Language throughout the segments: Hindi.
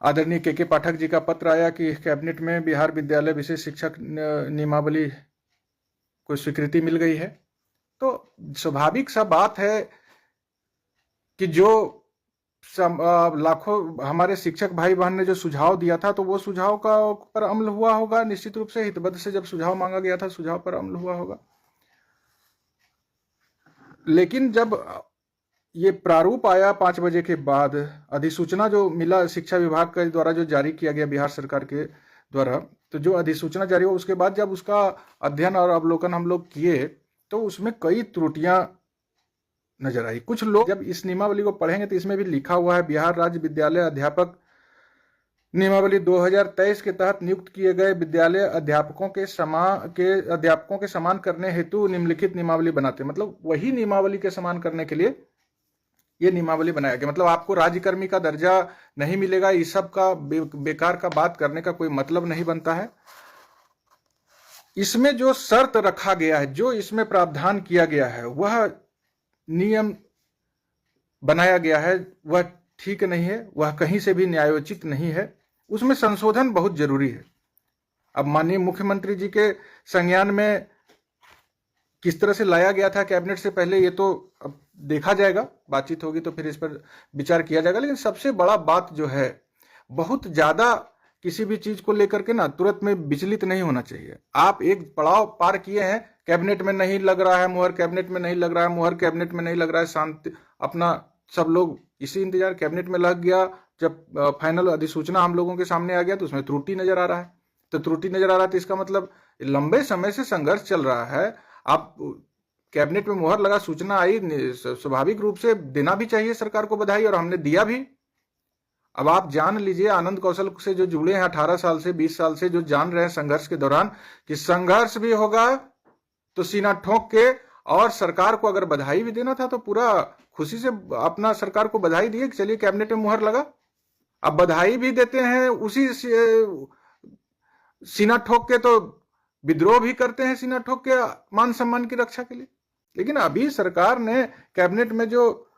आदरणीय के पाठक जी का पत्र आया कि कैबिनेट में बिहार विद्यालय विशेष शिक्षक नियमावली को स्वीकृति मिल गई है। तो स्वाभाविक सा बात है कि जो लाखों हमारे शिक्षक भाई बहन ने जो सुझाव दिया था, तो वो सुझाव का पर अमल हुआ होगा। निश्चित रूप से हितबद्ध से जब सुझाव मांगा गया था, सुझाव पर अमल हुआ होगा। लेकिन जब ये प्रारूप आया 5 बजे के बाद, अधिसूचना जो मिला शिक्षा विभाग के द्वारा जो जारी किया गया बिहार सरकार के द्वारा, तो जो अधिसूचना जारी हुआ उसके बाद जब उसका अध्ययन और अवलोकन हम लोग किए, तो उसमें कई त्रुटियां नजर आई। कुछ लोग जब इस नियमावली को पढ़ेंगे तो इसमें भी लिखा हुआ है, बिहार राज्य विद्यालय अध्यापक नियमावली 2023 के तहत नियुक्त किए गए विद्यालय अध्यापकों के समान करने हेतु निम्नलिखित नियमावली बनाते। मतलब वही नियमावली के समान करने के लिए ये नियमावली बनाया गया। मतलब आपको राज्यकर्मी का दर्जा नहीं मिलेगा, इस सब का बेकार का बात करने का कोई मतलब नहीं बनता है। इसमें जो शर्त रखा गया है, जो इसमें प्रावधान किया गया है, वह नियम बनाया गया है, वह ठीक नहीं है, वह कहीं से भी न्यायोचित नहीं है। उसमें संशोधन बहुत जरूरी है। अब माननीय मुख्यमंत्री जी के संज्ञान में किस तरह से लाया गया था कैबिनेट से पहले, ये तो अब देखा जाएगा, बातचीत होगी तो फिर इस पर विचार किया जाएगा। लेकिन सबसे बड़ा बात जो है, बहुत ज्यादा किसी भी चीज को लेकर के ना तुरंत में विचलित नहीं होना चाहिए। आप एक पड़ाव पार किए हैं, कैबिनेट में नहीं लग रहा है मुहर, कैबिनेट में नहीं लग रहा है मुहर, कैबिनेट में नहीं लग रहा है, शांति अपना सब लोग इसी इंतजार, कैबिनेट में लग गया। जब फाइनल अधिसूचना हम लोगों के सामने आ गया तो उसमें त्रुटि नजर आ रहा है। तो त्रुटि नजर आ रहा है तो इसका मतलब लंबे समय से संघर्ष चल रहा है। आप कैबिनेट में मुहर लगा, सूचना आई, स्वाभाविक रूप से देना भी चाहिए सरकार को बधाई, और हमने दिया भी। अब आप जान लीजिए, आनंद कौशल से जो जुड़े हैं 18 साल से 20 साल से, जो जान रहे हैं संघर्ष के दौरान कि संघर्ष भी होगा तो सीना ठोक के, और सरकार को अगर बधाई भी देना था तो पूरा खुशी से अपना सरकार को बधाई दिए कि चलिए कैबिनेट में मुहर लगा। अब बधाई भी देते हैं उसी सीना ठोक के, तो विद्रोह भी करते हैं सीना ठोक के मान सम्मान की रक्षा के लिए। लेकिन अभी सरकार ने कैबिनेट में जो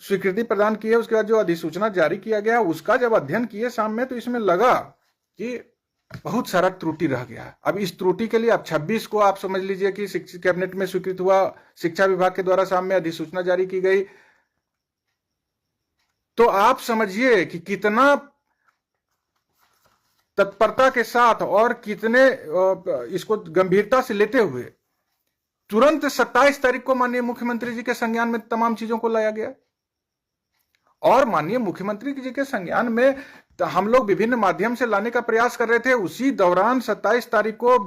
स्वीकृति प्रदान की है, उसके बाद जो अधिसूचना जारी किया गया, उसका जब अध्ययन किए शाम में, तो इसमें लगा कि बहुत सारा त्रुटि रह गया है। अब इस त्रुटि के लिए अब 26 को आप समझ लीजिए कि कैबिनेट में स्वीकृत हुआ, शिक्षा विभाग के द्वारा शाम में अधिसूचना जारी की गई, तो आप समझिए कि कितना तत्परता के साथ और कितने इसको गंभीरता से लेते हुए तुरंत 27 तारीख को माननीय मुख्यमंत्री जी के संज्ञान में तमाम चीजों को लाया गया। और माननीय मुख्यमंत्री जी के संज्ञान में हम लोग विभिन्न माध्यम से लाने का प्रयास कर रहे थे। उसी दौरान 27 तारीख को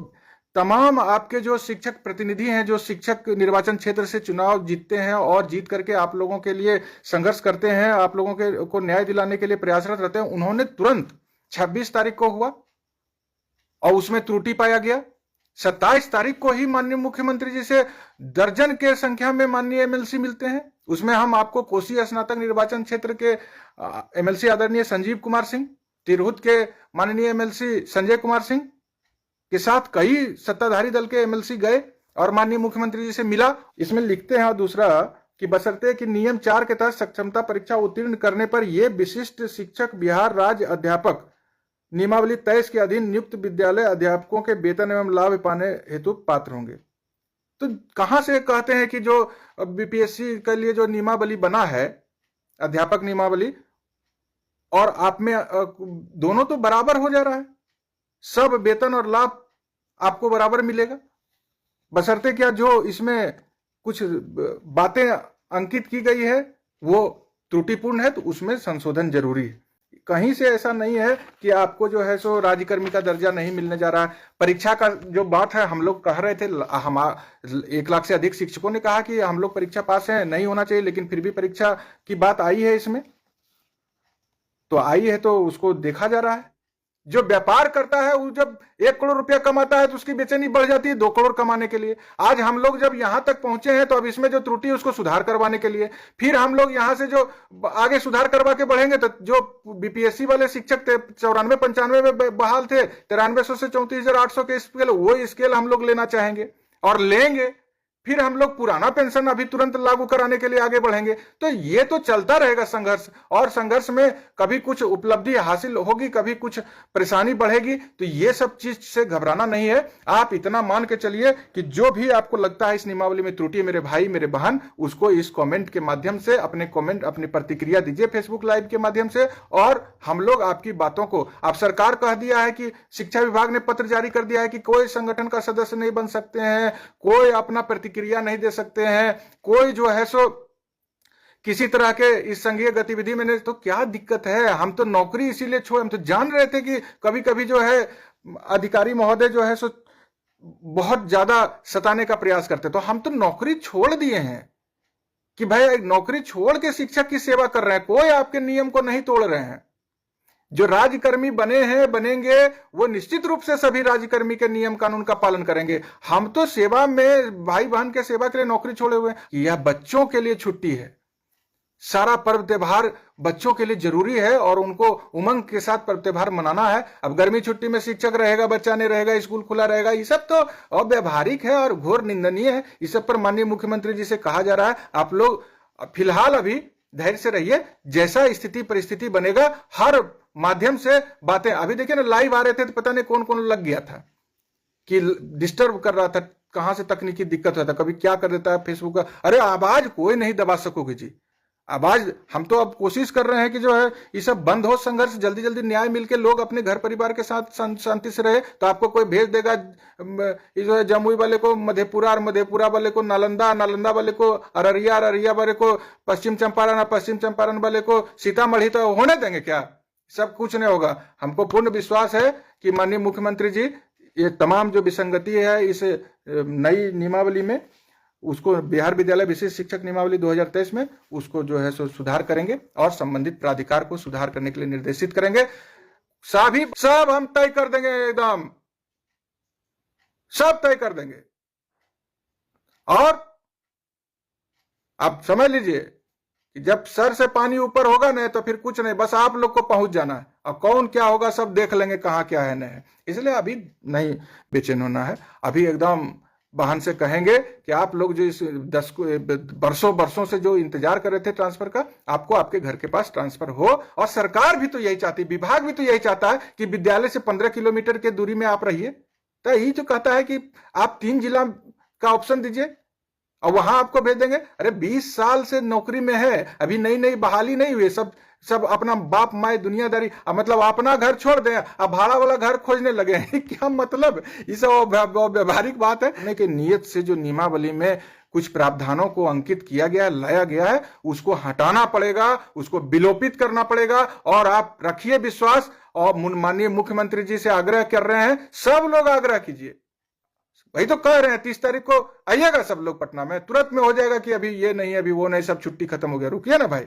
तमाम आपके जो शिक्षक प्रतिनिधि हैं, जो शिक्षक निर्वाचन क्षेत्र से चुनाव जीतते हैं और जीत करके आप लोगों के लिए संघर्ष करते हैं, आप लोगों के को न्याय दिलाने के लिए प्रयासरत रहते हैं, उन्होंने तुरंत 26 तारीख को हुआ और उसमें त्रुटि पाया गया। 27 तारीख को ही माननीय मुख्यमंत्री जी से दर्जन के संख्या में माननीय एमएलसी मिलते हैं। उसमें हम आपको कोसी स्नातक निर्वाचन क्षेत्र के एमएलसी आदरणीय संजीव कुमार सिंह, तिरहुत के माननीय एमएलसी संजय कुमार सिंह के साथ कई सत्ताधारी दल के एमएलसी गए और माननीय मुख्यमंत्री जी से मिला। इसमें लिखते हैं, और दूसरा कि बशर्ते कि नियम 4 के तहत सक्षमता परीक्षा उत्तीर्ण करने पर ये विशिष्ट शिक्षक बिहार राज्य अध्यापक नियमावली 23 के अधीन नियुक्त विद्यालय अध्यापकों के वेतन एवं लाभ पाने हेतु पात्र होंगे। तो कहां से कहते हैं कि जो बीपीएससी के लिए जो नियमावली बना है, अध्यापक नियमावली, और आप में दोनों तो बराबर हो जा रहा है, सब वेतन और लाभ आपको बराबर मिलेगा। बशर्ते क्या जो इसमें कुछ बातें अंकित की गई है वो त्रुटिपूर्ण है, तो उसमें संशोधन जरूरी है। कहीं से ऐसा नहीं है कि आपको जो है सो राज्यकर्मी का दर्जा नहीं मिलने जा रहा है। परीक्षा का जो बात है, हम लोग कह रहे थे, हम 1 लाख से अधिक शिक्षकों ने कहा कि हम लोग परीक्षा पास हैं, नहीं होना चाहिए, लेकिन फिर भी परीक्षा की बात आई है इसमें, तो आई है तो उसको देखा जा रहा है। जो व्यापार करता है वो जब 1 करोड़ रुपया कमाता है तो उसकी बेचैनी बढ़ जाती है 2 करोड़ कमाने के लिए। आज हम लोग जब यहां तक पहुंचे हैं तो अब इसमें जो त्रुटि है उसको सुधार करवाने के लिए फिर हम लोग यहां से जो आगे सुधार करवा के बढ़ेंगे, तो जो बीपीएससी वाले शिक्षक 94-95 में बहाल थे, 9300 से 34,800 के स्केल, वो स्केल हम लोग लेना चाहेंगे और लेंगे फिर हम लोग पुराना पेंशन अभी तुरंत लागू कराने के लिए आगे बढ़ेंगे। तो ये तो चलता रहेगा संघर्ष, और संघर्ष में कभी कुछ उपलब्धि हासिल होगी, कभी कुछ परेशानी बढ़ेगी। तो ये सब चीज से घबराना नहीं है। आप इतना मान के चलिए कि जो भी आपको लगता है इस नियमावली में त्रुटि, मेरे भाई मेरे बहन, उसको इस कमेंट के माध्यम से अपने कमेंट, अपनी प्रतिक्रिया दीजिए फेसबुक लाइव के माध्यम से, और हम लोग आपकी बातों को, अब सरकार कह दिया है कि शिक्षा विभाग ने पत्र जारी कर दिया है कि कोई संगठन का सदस्य नहीं बन सकते हैं, कोई अपना प्रतिक्रिया नहीं दे सकते हैं, कोई जो है सो किसी तरह के इस संघीय गतिविधि में नहीं। तो क्या दिक्कत है? हम तो नौकरी इसीलिए छोड़, हम तो जान रहे थे कि कभी कभी जो है अधिकारी महोदय जो है सो बहुत ज्यादा सताने का प्रयास करते, तो हम तो नौकरी छोड़ दिए हैं कि भाई नौकरी छोड़ के शिक्षक की सेवा कर रहे हैं, कोई आपके नियम को नहीं तोड़ रहे हैं। जो राज्यकर्मी बने हैं, बनेंगे, वो निश्चित रूप से सभी राज्यकर्मी के नियम कानून का पालन करेंगे। हम तो सेवा में, भाई बहन के सेवा के लिए नौकरी छोड़े हुए हैं। यह बच्चों के लिए छुट्टी है, सारा पर्व त्योहार बच्चों के लिए जरूरी है और उनको उमंग के साथ पर्व त्योहार मनाना है। अब गर्मी छुट्टी में शिक्षक रहेगा, बच्चा नहीं रहेगा, स्कूल खुला रहेगा, ये सब तो अव्यावहारिक है और घोर निंदनीय है। इस सब पर माननीय मुख्यमंत्री जी से कहा जा रहा है, आप लोग फिलहाल अभी धैर्य से रहिए, जैसा स्थिति परिस्थिति बनेगा हर माध्यम से बातें। अभी देखिए ना, लाइव आ रहे थे तो पता नहीं कौन कौन लग गया था कि डिस्टर्ब कर रहा था, कहां से तकनीकी दिक्कत होता, कभी क्या कर देता है फेसबुक का। अरे आवाज कोई नहीं दबा सकोगे जी, आवाज हम तो अब कोशिश कर रहे हैं कि जो है ये सब बंद हो, संघर्ष जल्दी जल्दी न्याय मिलके लोग अपने घर परिवार के साथ शांति से रहे। तो आपको कोई भेज देगा जो है जमुई वाले को मधेपुरा, और मधेपुरा वाले को नालंदा, नालंदा वाले को अररिया, अररिया वाले को पश्चिम चंपारण, पश्चिम चंपारण वाले को सीतामढ़ी, तो होने देंगे क्या? सब कुछ नहीं होगा। हमको पूर्ण विश्वास है कि माननीय मुख्यमंत्री जी ये तमाम जो विसंगति है इस नई नियमावली में, उसको बिहार विद्यालय विशेष शिक्षक नियमावली 2023 में उसको जो है सो सुधार करेंगे और संबंधित प्राधिकार को सुधार करने के लिए निर्देशित करेंगे। सभी सब हम तय कर देंगे, एकदम सब तय कर देंगे। और आप समझ लीजिए कि जब सर से पानी ऊपर होगा ना तो फिर कुछ नहीं, बस आप लोग को पहुंच जाना है। अब कौन क्या होगा सब देख लेंगे, कहां क्या है नहीं। इसलिए अभी नहीं बेचैन होना है, अभी एकदम बहन से कहेंगे कि आप लोग जो इस बरसों से जो इंतजार कर रहे थे ट्रांसफर का, आपको आपके घर के पास ट्रांसफर हो। और सरकार भी तो यही चाहती, विभाग भी तो यही चाहता है कि विद्यालय से 15 किलोमीटर के दूरी में आप रहिए। तो यही जो कहता है कि आप 3 जिला का ऑप्शन दीजिए और वहां आपको भेज देंगे। अरे 20 साल से नौकरी में है, अभी नई नई बहाली नहीं हुई, सब अपना बाप माए दुनियादारी, मतलब अपना घर छोड़ दें, अब भाड़ा वाला घर खोजने लगे हैं। क्या मतलब? ये सब व्यवहारिक बात है कि नियत से जो नियमावली में कुछ प्रावधानों को अंकित किया गया, लाया गया है, उसको हटाना पड़ेगा, उसको विलोपित करना पड़ेगा। और आप रखिए विश्वास, और माननीय मुख्यमंत्री जी से आग्रह कर रहे हैं, सब लोग आग्रह कीजिए। वही तो कह रहे हैं 30 तारीख को आइएगा सब लोग पटना में, तुरंत में हो जाएगा कि अभी ये नहीं, अभी वो नहीं, सब छुट्टी खत्म हो गया। रुकिए ना भाई।